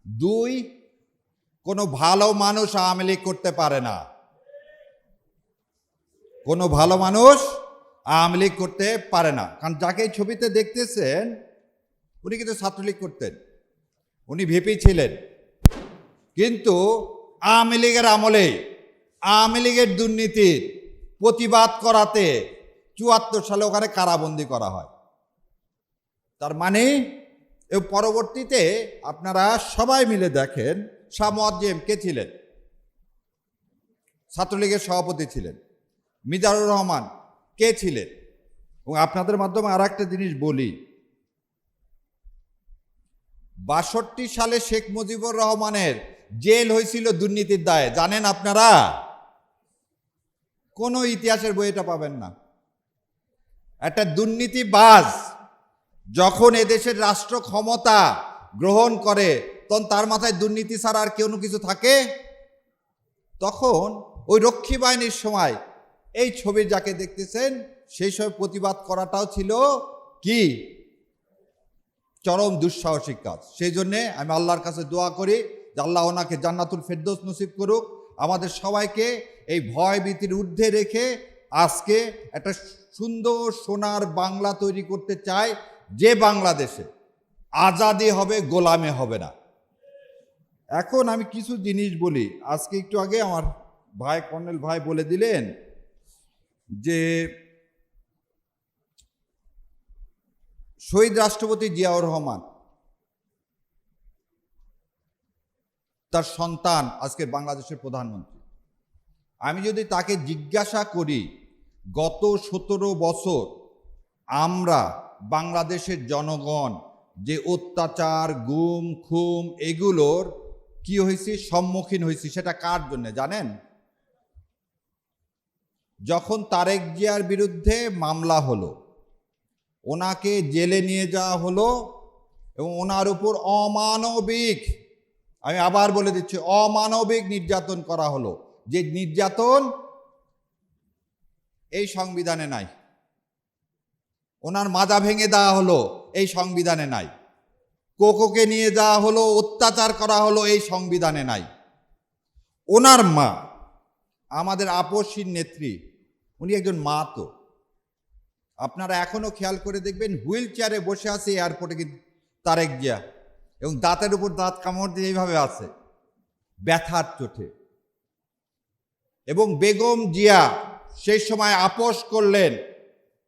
দুই, কোনো ভালো মানুষ আওয়ামী লীগ করতে পারে না। কোনো ভালো মানুষ আওয়ামী লীগ করতে পারে না, কারণ যাকে এই ছবিতে দেখতেছেন উনি কিন্তু ছাত্রলীগ করতেন, উনি ভিপি ছিলেন, কিন্তু আওয়ামী লীগের আমলে আওয়ামী লীগের দুর্নীতির প্রতিবাদ করাতে ৭৪ সালে ওখানে কারাবন্দি করা হয়। তার মানে পরবর্তীতে আপনারা সবাই মিলে দেখেন, শাহ মুয়াজ্জেম কে ছিলেন? ছাত্রলীগের সভাপতি ছিলেন। মিজানুর রহমান কে ছিলেন? এবং আপনাদের মাধ্যমে আর একটা জিনিস বলি, ৬২ সালে শেখ মুজিবুর রহমানের জেল হয়েছিল দুর্নীতির দায়ে, জানেন আপনারা? কোনো ইতিহাসের বই এটা পাবেন না। একটা দুর্নীতিবাজ যখন এদেশের রাষ্ট্র ক্ষমতা গ্রহণ করে, তখন তার মাথায় দুর্নীতি ছাড়া আর কোনো কিছু থাকে? তখন ওই রক্ষী বাহিনীর সময় এই ছবি যাকে দেখতেছেন সেই সময় প্রতিবাদ করাটাও ছিল কি চরম দুঃসাহসিক কাজ। সেই জন্যে আমি আল্লাহর কাছে দোয়া করি যে আল্লাহ ওনাকে জান্নাতুল ফেরদৌস নসিব করুক, আমাদের সবাইকে এই ভয় ভীতির ঊর্ধ্বে রেখে আজকে একটা সুন্দর সোনার বাংলা তৈরি করতে চায়, যে বাংলাদেশে আজাদি হবে, গোলামে হবে না। এখন আমি কিছু জিনিস বলি। আজকে একটু আগে আমার ভাই কর্নেল ভাই বলে দিলেন যে শহীদ রাষ্ট্রপতি জিয়াউর রহমান তার সন্তান আজকের বাংলাদেশের প্রধানমন্ত্রী। আমি যদি তাকে জিজ্ঞাসা করি গত ১৭ বছর আমরা বাংলাদেশের জনগণ যে অত্যাচার, গুম খুম এগুলোর কি হয়েছে, সম্মুখীন হয়েছি, সেটা কার জন্য জানেন? যখন তারেক জিয়ার বিরুদ্ধে মামলা হলো, ওনাকে জেলে নিয়ে যাওয়া হলো এবং ওনার উপর অমানবিক, আমি আবার বলে দিচ্ছি, অমানবিক নির্যাতন করা হলো, যে নির্যাতন এই সংবিধানে নাই। ওনার মাজা ভেঙে দেওয়া হলো, এই সংবিধানে নাই। কোকোকে নিয়ে যাওয়া হলো, অত্যাচার করা হলো, এই সংবিধানে নাই। ওনার মা, আমাদের আপসীর নেত্রী, উনি একজন মা। তো আপনারা এখনো খেয়াল করে দেখবেন হুইল চেয়ারে বসে আছে এয়ারপোর্টে কিন্তু তারেক জিয়া, এবং দাঁতের উপর দাঁত কামড় দিয়ে এইভাবে আছে ব্যথার চোটে। এবং বেগম জিয়া সেই সময় আপোষ করলেন,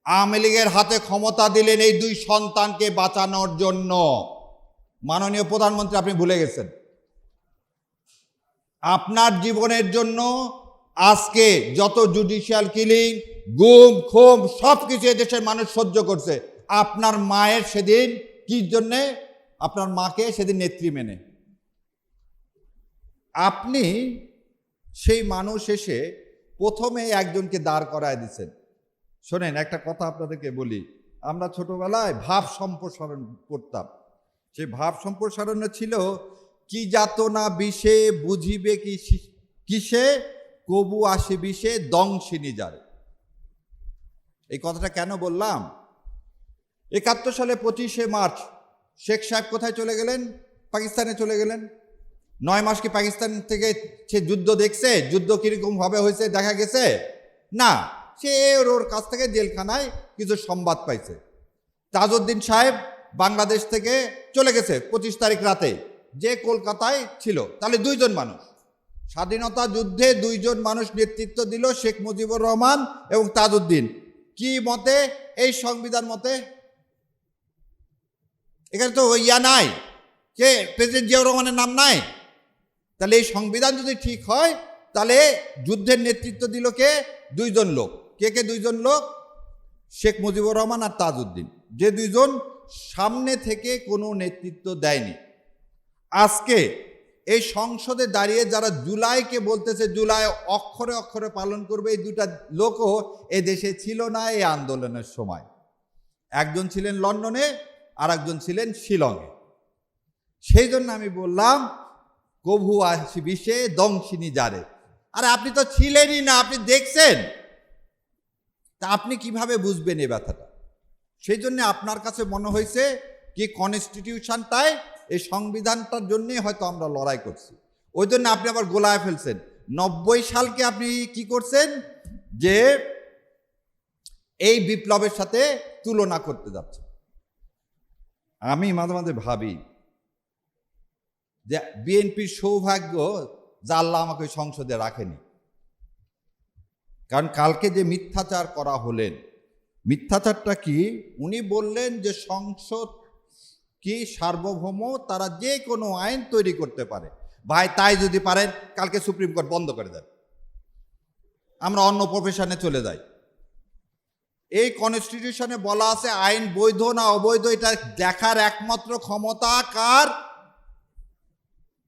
আওয়ামী লীগের হাতে ক্ষমতা দিলেন এই দুই সন্তানকে বাঁচানোর জন্য। মাননীয় প্রধানমন্ত্রী, আপনি ভুলে গেছেন আপনার জীবনের জন্য আজকে যত জুডিশিয়াল কিলিং, গুম খুম সব কিছু এদেশের মানুষ সহ্য করছে। আপনার মায়ের সেদিন কি জন্যে? আপনার মাকে সেদিন নেত্রী মেনে আপনি সেই মানুষ এসে প্রথমে একজনকে দাঁড় করায় দিচ্ছেন। শোনেন, একটা কথা আপনাদেরকে বলি, আমরা ছোটবেলায় ভাব সম্প্রসারণ করতাম। সেই ভাব সম্প্রসারণে ছিল কি যাতনা বিষে বুঝিবে কিসে, কবু আসে বিষে দংশিনী যারে। এই কথাটা কেন বললাম? ৭১ সালে ২৫শে মার্চ শেখ সাহেব কোথায় চলে গেলেন? পাকিস্তানে চলে গেলেন। ৯ মাস কি পাকিস্তান থেকে সে যুদ্ধ দেখছে? যুদ্ধ কিরকম ভাবে হয়েছে দেখা গেছে? না, সে ওর কাছ থেকে জেলখানায় কিছু সংবাদ পাইছে। তাজউদ্দিন সাহেব বাংলাদেশ থেকে চলে গেছে ২৫ তারিখ রাতে, যে কলকাতায় ছিল। তাহলে দুইজন মানুষ, স্বাধীনতা যুদ্ধে দুইজন মানুষ নেতৃত্ব দিল, শেখ মুজিবুর রহমান এবং তাজউদ্দিন। কি মতে? এই সংবিধান মতে। এখানে তো ইয়া নাই, যে প্রেসিডেন্ট জিয়াউর রহমানের নাম নাই। তাহলে এই সংবিধান যদি ঠিক হয়, তাহলে যুদ্ধের নেতৃত্ব দিল কে? দুইজন লোক। কে কে দুইজন লোক? শেখ মুজিবুর রহমান আর তাজউদ্দিন, যে দুইজন সামনে থেকে কোনো নেতৃত্ব দেয়নি। আজকে এই সংসদে দাঁড়িয়ে যারা জুলাইকে বলতেছে, জুলাই অক্ষরে অক্ষরে পালন করবে, এই দুটা লোকও এ দেশে ছিল না এই আন্দোলনের সময়। একজন ছিলেন লন্ডনে আর একজন ছিলেন শিলংয়ে। সেই জন্য আমি বললাম কভু আসি বিষে দংশিনী যারে। আরে আপনি তো ছিলেনই না, আপনি দেখছেন, তা আপনি কিভাবে বুঝবেন এই ব্যথাটা? সেই জন্য আপনার কাছে মনে হয়েছে কি কনস্টিটিউশনটায় এই সংবিধানটার জন্যই হয়তো আমরা লড়াই করছি। ওই জন্য আপনি আবার গোলায় ফেলছেন। 90 সালকে আপনি কি করছেন যে এই বিপ্লবের সাথে তুলনা করতে যাচ্ছেন। আমি মাঝে মাঝে ভাবি যে বিএনপির সৌভাগ্য যে আল্লাহ আমাকে সংসদে রাখেনি। কারণ কালকে যে মিথ্যাচার করা হলেন, মিথ্যাচারটা কি? উনি বললেন যে সংসদ কি সার্বভৌম, তারা যে কোনো আইন তৈরি করতে পারে। ভাই তাই যদি পারেন কালকে সুপ্রিম কোর্ট বন্ধ করে দেন, আমরা অন্য প্রফেশনে চলে যাই। এই কনস্টিটিউশনে বলা আছে আইন বৈধ না অবৈধ এটা দেখার একমাত্র ক্ষমতা কার?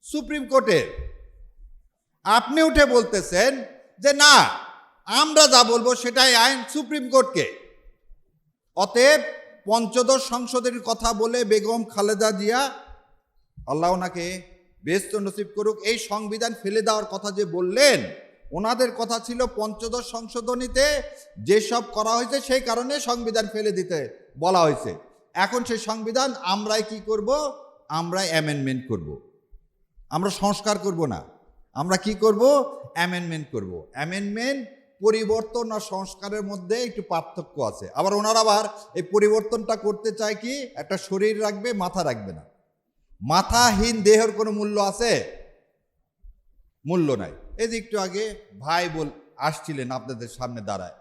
সুপ্রিম কোর্টের। আপনি উঠে বলতেছেন যে না, আমরা যা বলবো সেটাই আইন, সুপ্রিম কোর্টকে। অতএব পঞ্চদশ সংশোধনের কথা বলে বেগম খালেদা জিয়া, আল্লাহ ওনাকে বেহেশত নসিব করুক, এই সংবিধান ফেলে দেওয়ার কথা যে বললেন, ওনাদের কথা ছিল পঞ্চদশ সংশোধনীতে যেসব করা হয়েছে সেই কারণে সংবিধান ফেলে দিতে বলা হয়েছে। এখন সেই সংবিধান আমরাই কি করব? আমরাই অ্যামেন্ডমেন্ট করব। আমরা সংস্কার করব না, আমরা কি করব? অ্যামেন্ডমেন্ট করব। অ্যামেন্ডমেন্ট পরিবর্তন আর সংস্কারের মধ্যে একটু পার্থক্য আছে। আবার ওনারা আবার এই পরিবর্তনটা করতে চায় কি, একটা শরীর রাখবে, মাথা রাখবে না। মাথাহীন দেহের কোনো মূল্য আছে? মূল্য নাই। এই যে একটু আগে ভাই আসছিলেন আপনাদের সামনে দাঁড়ায়,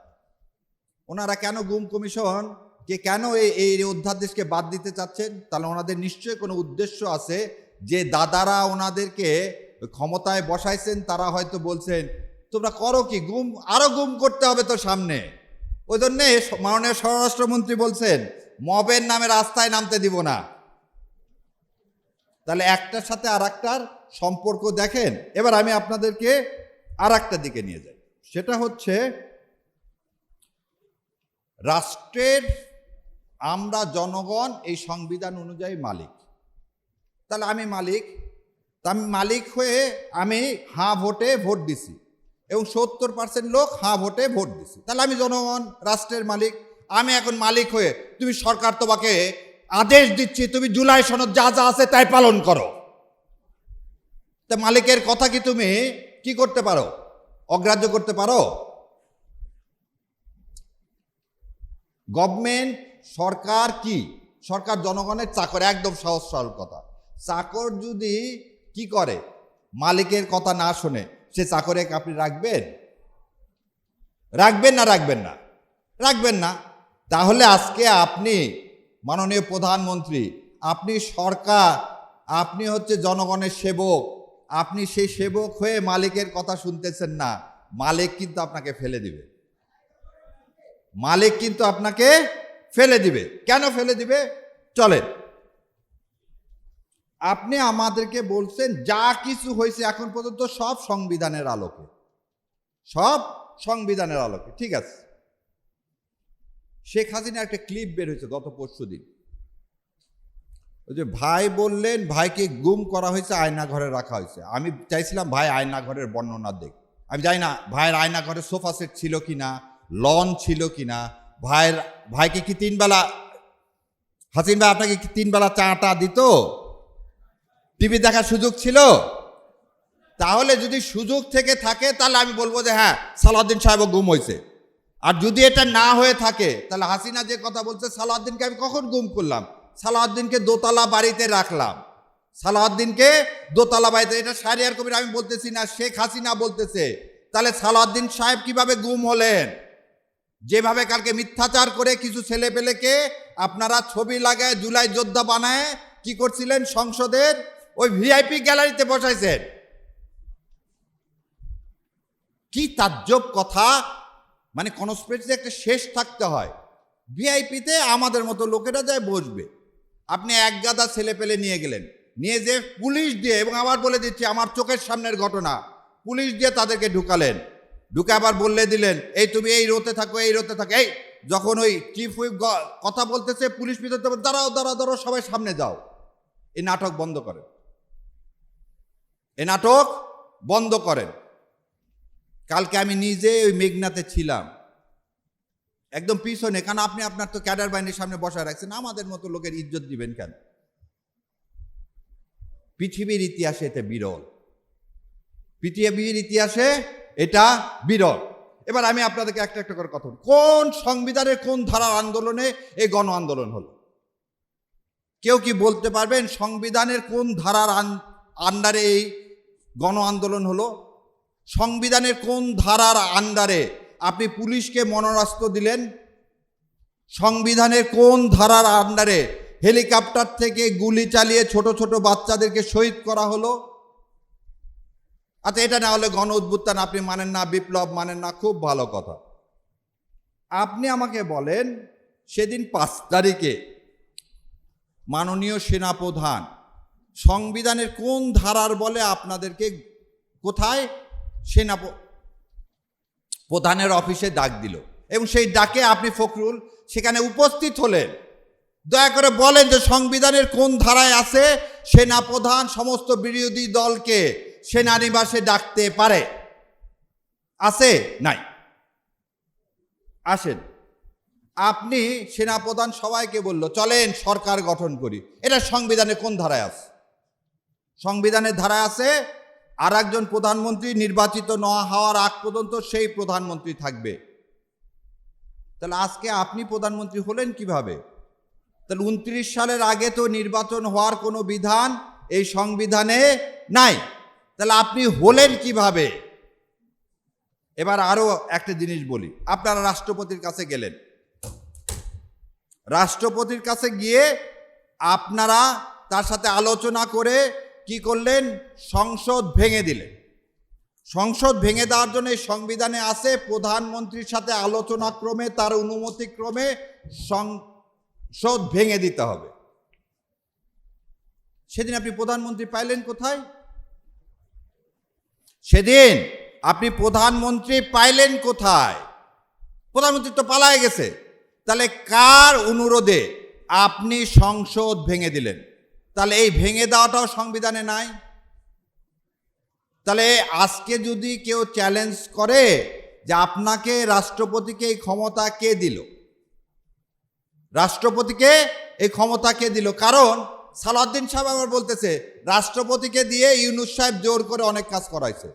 ওনারা কেন গুম কমিশন কে কেন এই অধ্যাদেশকে বাদ দিতে চাচ্ছেন? তাহলে ওনাদের নিশ্চয়ই কোনো উদ্দেশ্য আছে, যে দাদারা ওনাদেরকে ক্ষমতায় বসাইছেন তারা হয়তো বলছেন তোমরা করো কি, গুম আরো গুম করতে হবে তো সামনে। ওই জন্যে মাননীয় স্বরাষ্ট্রমন্ত্রী বলছেন মবের নামে রাস্তায় নামতে দিব না। তাহলে একটার সাথে আর একটার সম্পর্ক দেখেন। এবার আমি আপনাদেরকে আর একটা দিকে নিয়ে যাই, সেটা হচ্ছে রাষ্ট্রের আমরা জনগণ এই সংবিধান অনুযায়ী মালিক। তাহলে আমি মালিক, তা আমি মালিক হয়ে আমি হাঁ ভোটে ভোট দিছি এবং 70% লোক হাঁ ভোটে ভোট দিছি। তাহলে আমি জনগণ, রাষ্ট্রের মালিক। আমি এখন মালিক হয়ে, তুমি সরকার তোমাকে আদেশ দিচ্ছি তুমি জুলাই সনদ যা যা আছে তাই পালন করো। তা মালিকের কথা কি তুমি কি করতে পারো? অগ্রাহ্য করতে পারো? গভর্নমেন্ট, সরকার কি? সরকার জনগণের চাকর, একদম সহজ সরল কথা। চাকর যদি কি করে, মালিকের কথা না শোনে, সে চাকরে আপনি রাখবেন? রাখবেন না? রাখবেন না? রাখবেন না। তাহলে আজকে আপনি মাননীয় প্রধানমন্ত্রী, আপনি সরকার, আপনি হচ্ছে জনগণের সেবক, আপনি সেই সেবক হয়ে মালিকের কথা শুনতেছেন না। মালিক কিন্তু আপনাকে ফেলে দিবে। মালিক কিন্তু আপনাকে ফেলে দিবে। কেন ফেলে দিবে? চলেন, আপনি আমাদেরকে বলছেন যা কিছু হয়েছে এখন পর্যন্ত সব সংবিধানের আলোকে, সব সংবিধানের আলোকে। ঠিক আছে, শেখ হাসিনা একটা ক্লিপ বের হয়েছে গত পরশুদিন। ওই যে ভাই বললেন ভাইকে গুম করা হয়েছে, আয়না ঘরে রাখা হয়েছে। আমি চাইছিলাম ভাই আয়না ঘরের বর্ণনা দেখ। আমি জানি না ভাইয়ের আয়না ঘরে সোফা সেট ছিল কিনা, লন ছিল কিনা, ভাইকে কি 3 বেলা, হাসিন ভাই আপনাকে কি 3 বেলা চাটা দিত? টিভি দেখার সুযোগ ছিল? তাহলে যদি সুযোগ থেকে থাকে তাহলে আমি বলবো যে হ্যাঁ সালাউদ্দিন সাহেব গুম হয়েছে। আর যদি এটা না হয়ে থাকে তাহলে হাসিনা যে কথা বলছে সালাউদ্দিনকে আমি কখন গুম করলাম? সালাউদ্দিনকে দোতলা বাড়িতে রাখলাম, সালাউদ্দিনকে দোতলা বাড়িতে। এটা শাহরিয়ার কবির আমি বলতেছি না, শেখ হাসিনা বলতেছে। তাহলে সালাউদ্দিন সাহেব কিভাবে গুম হলেন? যেভাবে কালকে মিথ্যাচার করে কিছু ছেলেপেলেকে আপনারা ছবি লাগায় জুলাই যোদ্ধা বানায় কি করছিলেন, সংসদের ওই ভিআইপি গ্যালারিতে বসাইছেন। কি তাজ্জব কথা! মানে কনস্পিরেসি একটা শেষ থাকতে হয়। ভিআইপিতে আমাদের মতো লোকেরা যায় বসবে, আপনি এক গাদা ছেলে পেলে নিয়ে গেলেন, নিয়ে যে পুলিশ দিয়ে, এবং আবার বলে দিচ্ছি আমার চোখের সামনের ঘটনা, পুলিশ দিয়ে তাদেরকে ঢুকালেন, ঢুকে আবার বললে দিলেন এই তুমি এই রোতে থাকো, এই রোতে থাকো। এই যখন ওই চিফ হুইপ কথা বলতেছে পুলিশ ভিতরে দাঁড়াও দাঁড়াও দাঁড়াও, সবাই সামনে যাও। এই নাটক বন্ধ করেন, এই নাটক বন্ধ করেন। কালকে আমি নিজে ওই মেঘনাতে ছিলাম, একদম পিছনে, কারণ আপনি আপনার তো ক্যাডার বাহিনীর সামনে বসায় রাখছেন, আমাদের মতো লোকের ইজ্জত দিবেন কেন? পৃথিবীর ইতিহাসে এটা বিরল, পৃথিবীর ইতিহাসে এটা বিরল। এবার আমি আপনাদেরকে একটা একটা করে কথা বলি, কোন সংবিধানের কোন ধারার আন্দোলনে এই গণ আন্দোলন হলো? কেউ কি বলতে পারবেন সংবিধানের কোন ধারার আন্ডারে এই গণ আন্দোলন হলো? সংবিধানের কোন ধারার আন্ডারে আপনি পুলিশকে মরণাস্ত্র দিলেন? সংবিধানের কোন ধারার আন্ডারে হেলিকপ্টার থেকে গুলি চালিয়ে ছোট ছোট বাচ্চাদেরকে শহীদ করা হলো? আচ্ছা, এটা না হলে গণ অভ্যুত্থান আপনি মানেন না, বিপ্লব মানেন না, খুব ভালো কথা। আপনি আমাকে বলেন সেদিন 5 তারিখে মাননীয় সেনাপ্রধান সংবিধানের কোন ধারার বলে আপনাদেরকে কোথায় সেনা প্রধানের অফিসে ডাক দিল, এবং সেই ডাকে আপনি ফখরুল সেখানে উপস্থিত হলেন? দয়া করে বলেন যে সংবিধানের কোন ধারায় আছে সেনাপ্রধান সমস্ত বিরোধী দলকে সেনানিবাসে ডাকতে পারে? আছে? নাই। আসেন, আপনি সেনাপ্রধান সবাইকে বলল চলেন সরকার গঠন করি, এটা সংবিধানে কোন ধারায় আছে? সংবিধানের ধারায় আছে আর একজন প্রধানমন্ত্রী নির্বাচিত না হওয়ার আগ পর্যন্ত সেই প্রধানমন্ত্রী থাকবে। তাহলে আজকে আপনি প্রধানমন্ত্রী হলেন কিভাবে? তাহলে 29 সালের আগে তো নির্বাচন হওয়ার কোনো বিধান এই সংবিধানে নাই, তাহলে আপনি হলেন কিভাবে? এবার আরো একটা জিনিস বলি, আপনারা রাষ্ট্রপতির কাছে গেলেন, রাষ্ট্রপতির কাছে গিয়ে আপনারা তার সাথে আলোচনা করে কি করলেন? সংসদ ভেঙে দিলেন। সংসদ ভেঙে দেওয়ার জন্য এই সংবিধানে আছে প্রধানমন্ত্রীর সাথে আলোচনা ক্রমে তার অনুমতি ক্রমে সংসদ ভেঙে দিতে হবে। সেদিন আপনি প্রধানমন্ত্রী পাইলেন কোথায়? সেদিন আপনি প্রধানমন্ত্রী পাইলেন কোথায়? প্রধানমন্ত্রী তো পালায় গেছে। তাহলে কার অনুরোধে আপনি সংসদ ভেঙে দিলেন? তাহলে এই ভেঙে দেওয়াটাও সংবিধানে নাই। তাহলে আজকে যদি কেউ চ্যালেঞ্জ করে যে আপনাকে রাষ্ট্রপতিকে এই ক্ষমতা কে দিল, রাষ্ট্রপতিকে এই ক্ষমতা কে দিল? কারণ সালাউদ্দিন সাহেব আবার বলতেছে রাষ্ট্রপতিকে দিয়ে ইউনূস সাহেব জোর করে অনেক কাজ করাইছে।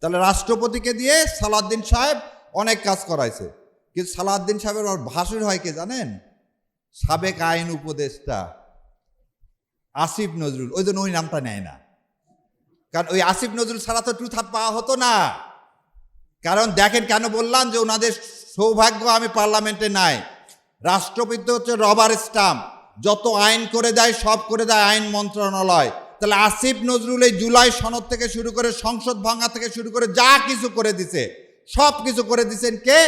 তাহলে রাষ্ট্রপতিকে দিয়ে সালাউদ্দিন সাহেব অনেক কাজ করাইছে, কিন্তু সালাউদ্দিন সাহেবের ভাসুর হয় কে জানেন? সাবেক আইন উপদেষ্টা আসিফ নজরুল। ওই জন্য ওই নামটা নেয় না, কারণ ওই আসিফ নজরুল ছাড়া তো ট্রুথ হাত পাওয়া হতো না। কারণ দেখেন কেন বললাম যে ওনাদের সৌভাগ্য আমি পার্লামেন্টে নাই। রাষ্ট্রপতি হচ্ছে রবার স্টাম্প, যত আইন করে দেয় সব করে দেয় আইন মন্ত্রণালয়। তাহলে আসিফ নজরুল এই জুলাই সনদ থেকে শুরু করে সংসদ ভাঙা থেকে শুরু করে যা কিছু করে দিছে সব কিছু করে দিচ্ছেন কে?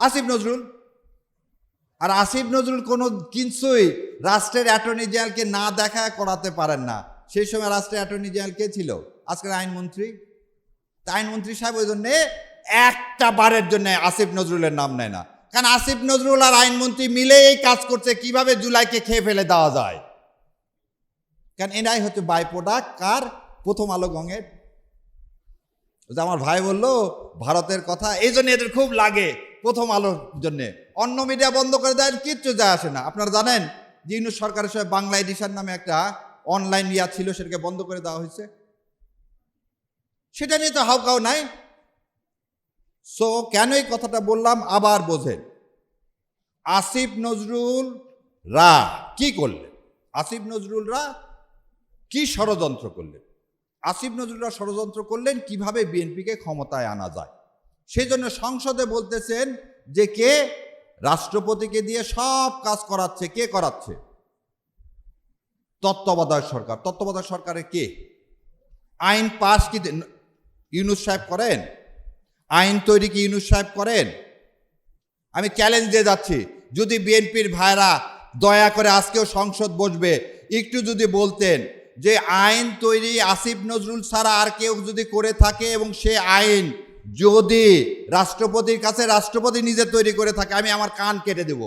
আসিফ নজরুল। আর আসিফ নজরুল কোনো কিছুই রাষ্ট্রের অ্যাটর্নি জেনারেলকে না দেখা করাতে পারেন না। সেই সময় রাষ্ট্রের অ্যাটর্নি জেনারেল কে ছিল? আজকের আইনমন্ত্রী। আইনমন্ত্রী সাহেব ওই জন্যে একটা বারের জন্য আসিফ নজরুলের নাম নেয় না, কারণ আসিফ নজরুল আর আইনমন্ত্রী মিলে এই কাজ করছে কিভাবে জুলাইকে খেয়ে ফেলে দেওয়া যায়। কারণ এনাই হচ্ছে বাই প্রোডাক্ট কার? প্রথম আলো গঙের। আমার ভাই বললো ভারতের কথা, এই জন্য এদের খুব লাগে প্রথম আলোর জন্যে। অন্য মিডিয়া বন্ধ করে দেয়, কিচ্ছু যায় আসে না। আপনারা জানেন যে ইউনূস সরকারের সময় বাংলা এডিশন নামে একটা অনলাইন ইয়া ছিল, সেটাকে বন্ধ করে দেওয়া হয়েছে। সেটা নিয়ে তো হাউকাও নাই। সো কেন এই কথাটা বললাম আবার বোঝেন। আসিফ নজরুল রা কি করলেন? আসিফ নজরুলরা কি ষড়যন্ত্র করলেন? আসিফ নজরুলরা ষড়যন্ত্র করলেন কিভাবে বিএনপিকে ক্ষমতায় আনা যায়। সেই জন্য সংসদে বলতেছেন যে কে রাষ্ট্রপতিকে দিয়ে সব কাজ করাচ্ছে। কে করাচ্ছে? তত্ত্বাবধায়ক সরকার। তত্ত্বাবধায়ক সরকারে কে? আইন পাস কি ইউনূস সাহেব করেন? আইন তৈরি কি ইউনূস সাহেব করেন? আমি চ্যালেঞ্জ দিয়ে যাচ্ছি, যদি বিএনপির ভাইরা দয়া করে আজকেও সংসদ বসবে একটু যদি বলতেন যে আইন তৈরি আসিফ নজরুল ছাড়া আর কেউ যদি করে থাকে এবং সে আইন যদি রাষ্ট্রপতির কাছে রাষ্ট্রপতি নিজে তৈরি করে থাকে, আমি আমার কান কেটে দেব।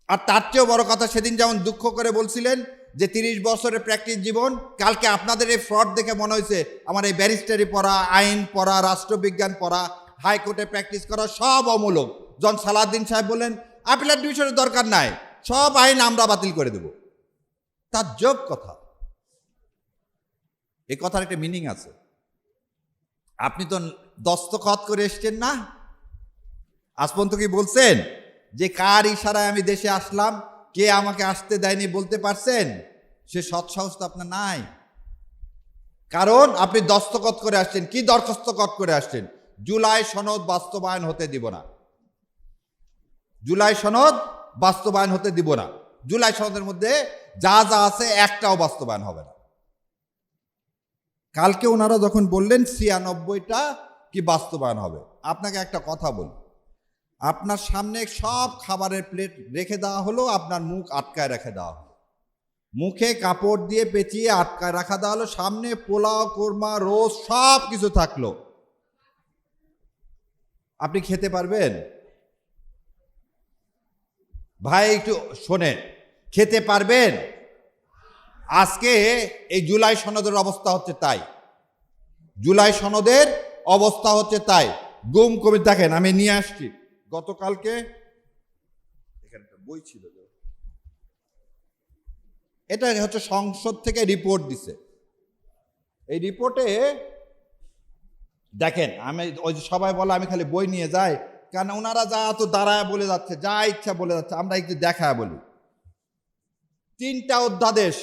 আর তার চেয়েও বড় কথা, সেদিন যেমন দুঃখ করে বলছিলেন যে 30 বছরের প্র্যাকটিস জীবন, কালকে আপনাদের এই ফ্রড দেখে মনে হয়েছে আমার এই ব্যারিস্টারি পড়া, আইন পড়া, রাষ্ট্রবিজ্ঞান পড়া, হাইকোর্টে প্র্যাকটিস করা সব অমূলক। জন সালাউদ্দিন সাহেব বললেন আপিলেট ডিভিশনের দরকার নাই, সব আইন আমরা বাতিল করে দেব। তাজ্জব কথা। এই কথার একটা মিনিং আছে। আপনি তো দস্তখত করে এসছেন না, আজ পর্যন্ত কি বলছেন যে কার ইশারায় আমি দেশে আসলাম, কে আমাকে আসতে দেয়নি বলতে পারছেন? সে সৎসাহস তো আপনার নাই, কারণ আপনি দস্তখত করে আসছেন। কি দরখাস্তখত করে আসছেন? জুলাই সনদ বাস্তবায়ন হতে দিব না, জুলাই সনদ বাস্তবায়ন হতে দিব না। জুলাই সনদের মধ্যে যা যা আছে একটাও বাস্তবায়ন হবে না। কালকে ওনারা যখন বললেন ৯৬টা কি বাস্তবায়ন হবে, আপনাকে একটা কথা বলি, আপনার সামনে সব খাবারের প্লেট রেখে দেওয়া হলো, আপনার মুখ আটকায় রেখে দেওয়া হলো, মুখে কাপড় দিয়ে পেঁচিয়ে আটকায় রাখা দেওয়া হলো, সামনে পোলাও, কোরমা, রোস্ট সব কিছু থাকলো, আপনি খেতে পারবেন? ভাই একটু শোনেন, খেতে পারবেন? আজকে এই জুলাই সনদের অবস্থা হচ্ছে তাই, জুলাই সনদের অবস্থা হচ্ছে তাই। গুম কমিটি দেখেন, আমি নিয়ে আসছি গতকালকে, এখানে একটা বই ছিল, এটা হচ্ছে সংসদ থেকে রিপোর্ট দিছে। এই রিপোর্টে দেখেন, আমি ওই যে সবাই বলে আমি খালি বই নিয়ে যাই, কারণ ওনারা যা তো দাঁড়ায় বলে যাচ্ছে, যা ইচ্ছা বলে যাচ্ছে, আমরা একটু দেখায় বলি। 3টা অধ্যাদেশ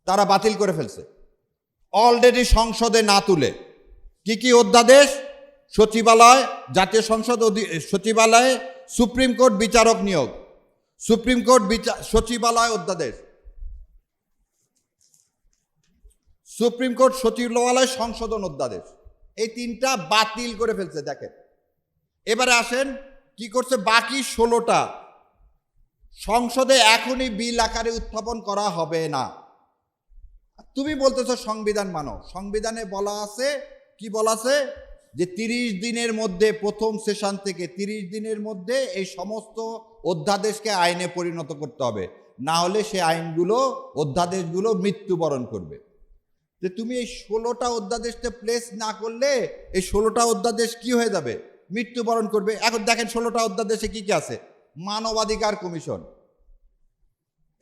তারা বাতিল করে ফেলছে অলরেডি সংসদে না তুলে। কি কি অধ্যাদেশ? সচিবালয়, জাতীয় সংসদ সচিবালয়ে সুপ্রিম কোর্ট বিচারক নিয়োগ, সুপ্রিম কোর্ট সচিবালয় অধ্যাদেশ, সুপ্রিম কোর্ট সচিবালয় সংশোধন অধ্যাদেশ, এই 3টা বাতিল করে ফেলছে। দেখেন এবারে আসেন কি করছে, বাকি 16টা সংসদে এখনই বিল আকারে উত্থাপন করা হবে না। তুমি বলতেছো সংবিধান মানো, সংবিধানে বলা আছে, কি বলা আছে, যে 30 দিনের মধ্যে, প্রথম সেশন থেকে 30 দিনের মধ্যে এই সমস্ত অধ্যাদেশকে আইনে পরিণত করতে হবে, না হলে সে আইনগুলো, অধ্যাদেশগুলো মৃত্যুবরণ করবে। যে তুমি এই 16টা অধ্যাদেশকে প্লেস না করলে এই 16টা অধ্যাদেশ কি হয়ে যাবে? মৃত্যুবরণ করবে। এখন দেখেন 16টা অধ্যাদেশে কি কি আছে? মানবাধিকার কমিশন,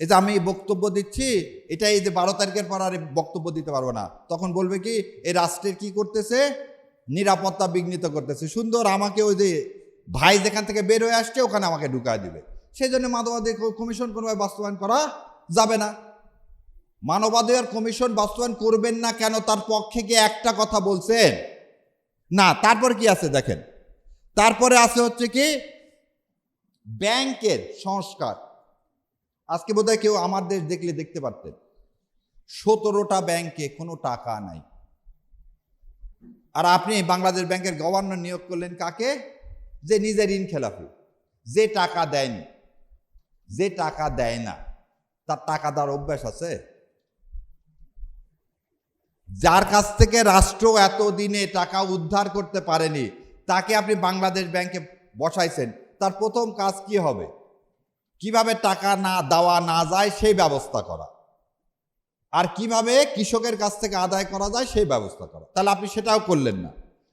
এই যে আমি বক্তব্য দিচ্ছি, এটা এই যে 12 তারিখের পর আর বক্তব্য দিতে পারবো না, তখন বলবে কি এই রাষ্ট্রের কি করতেছে, নিরাপত্তা বিঘ্নিত করতেছে। সুন্দর, আমাকে ওই যে ভাই যেখান থেকে বের হয়ে আসছে ওখানে আমাকে ঢুকায় দিবে। সেই জন্য মানবাধিকার কমিশন কোনোভাবে বাস্তবায়ন করা যাবে না। মানবাধিকার কমিশন বাস্তবায়ন করবেন না কেন? তার পক্ষে কি একটা কথা বলছেন? না। তারপর কি আছে দেখেন, তারপরে আছে হচ্ছে কি ব্যাংকের সংস্কার। আজকে বোধহয় কেউ আমার দেশ দেখলে দেখতে পারতেন, 17টা ব্যাংকে কোনো টাকা নাই। আর আপনি বাংলাদেশ ব্যাংকের গভর্নর নিয়োগ করলেন কাকে? যে নিজের ঋণ খেলাপি, যে টাকা দেয়নি, যে টাকা দেয় না, তার টাকা দেওয়ার অভ্যাস আছে? যার কাছ থেকে রাষ্ট্র এতদিনে টাকা উদ্ধার করতে পারেনি, তাকে আপনি বাংলাদেশ ব্যাংকে বসাইছেন, তার প্রথম কাজ কি হবে? কিভাবে টাকা না দেওয়া না যায় সেই ব্যবস্থা করা, আর কিভাবে কৃষকের কাছ থেকে আদায় করা যায় সেই ব্যবস্থা করা। তাহলে আপনি সেটাও করলেন না।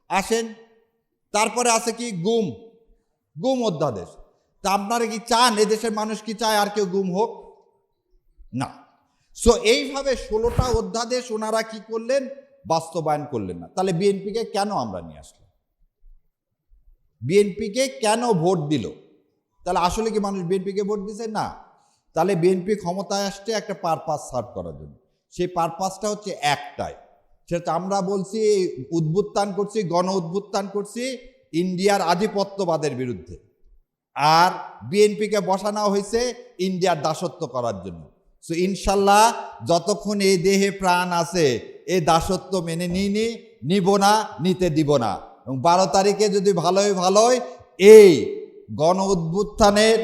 আসেন, তারপরে আছে কি গুম, গুম অধ্যাদেশ। তা আপনারা কি চান, এদেশের মানুষ কি চায় আর কেউ গুম হোক? না। সো এইভাবে 16টা অধ্যাদেশ ওনারা কি করলেন? বাস্তবায়ন করলেন না। তাহলে বিএনপিকে কেন আমরা নিয়ে আসলাম? বিএনপিকে কেন ভোট দিল? তাহলে আসলে কি মানুষ বিএনপিকে ভোট দিছে? না। তাহলে বিএনপি ক্ষমতায় আসছে একটা পারপাস সার্ভ করার জন্য। সেই পারপাসটা হচ্ছে একটাই, সেটা আমরা বলছি উদ্বুত্থান করছি, গণ উদ্বুত্থান করছি ইন্ডিয়ার আধিপত্যবাদের বিরুদ্ধে। আর বিএনপিকে বসানো হয়েছে ইন্ডিয়ার দাসত্ব করার জন্য। সো ইনশাল্লাহ যতক্ষণ এই দেহে প্রাণ আছে এই দাসত্ব মেনে নিব না, নিতে দিব না। এবং 12 তারিখে যদি ভালোই এই গণ উদ্বুত্থানের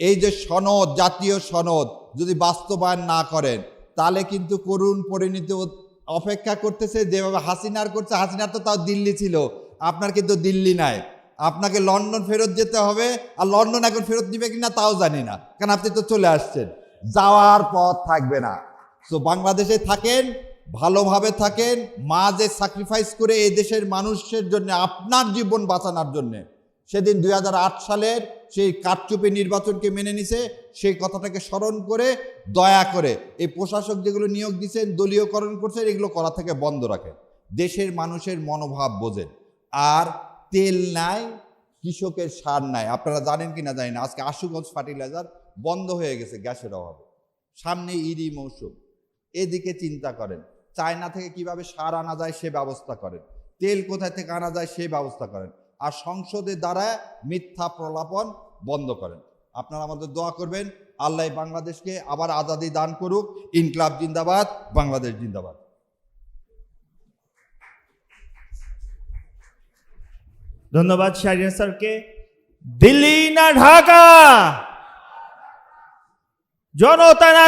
এই যে সনদ, জাতীয় সনদ যদি বাস্তবায়ন না করেন, তাহলে কিন্তু করুণ পরিণতি অপেক্ষা করতেছে। যেভাবে হাসিনার করছে, হাসিনার তো তাও দিল্লি ছিল, আপনার কিন্তু দিল্লি নাই, আপনাকে লন্ডন ফেরত যেতে হবে। আর লন্ডন এখন ফেরত দিবে কিনা তাও জানি না, কারণ আপনি তো চলে আসছেন, যাওয়ার পথ থাকবে না। তো বাংলাদেশে থাকেন, ভালোভাবে থাকেন। মা যে স্যাক্রিফাইস করে এই দেশের মানুষের জন্য, আপনার জীবন বাঁচানোর জন্যে, সেদিন 2008 সালের সেই কারচুপি নির্বাচনকে মেনে নিছে, সেই কথাটাকে স্মরণ করে দয়া করে এই প্রশাসক যেগুলো নিয়োগ দিচ্ছেন, দলীয়করণ করছেন, এগুলো করা থেকে বন্ধ রাখেন। দেশের মানুষের মনোভাব বোঝেন। আর তেল নাই, কৃষকের সার নাই। আপনারা জানেন কি না জানি না, আজকে আশুগঞ্জ ফার্টিলাইজার বন্ধ হয়ে গেছে গ্যাসের অভাবে। সামনে ঈদই মৌসুম, এদিকে চিন্তা করেন। চায়না থেকে কিভাবে সার আনা যায় সে ব্যবস্থা করেন, তেল কোথায় থেকে আনা যায় সে ব্যবস্থা করেন, আর সংসদের দ্বারা মিথ্যা প্রলাপন বন্ধ করেন। আপনারা আমাদের দোয়া করবেন, আল্লাহ বাংলাদেশকে আবার আজাদি দান করুক। ইনকলাব জিন্দাবাদ, বাংলাদেশ জিন্দাবাদ। ধন্যবাদ শাহরিয়ার স্যারকে। দিল্লি না ঢাকা, জনতা না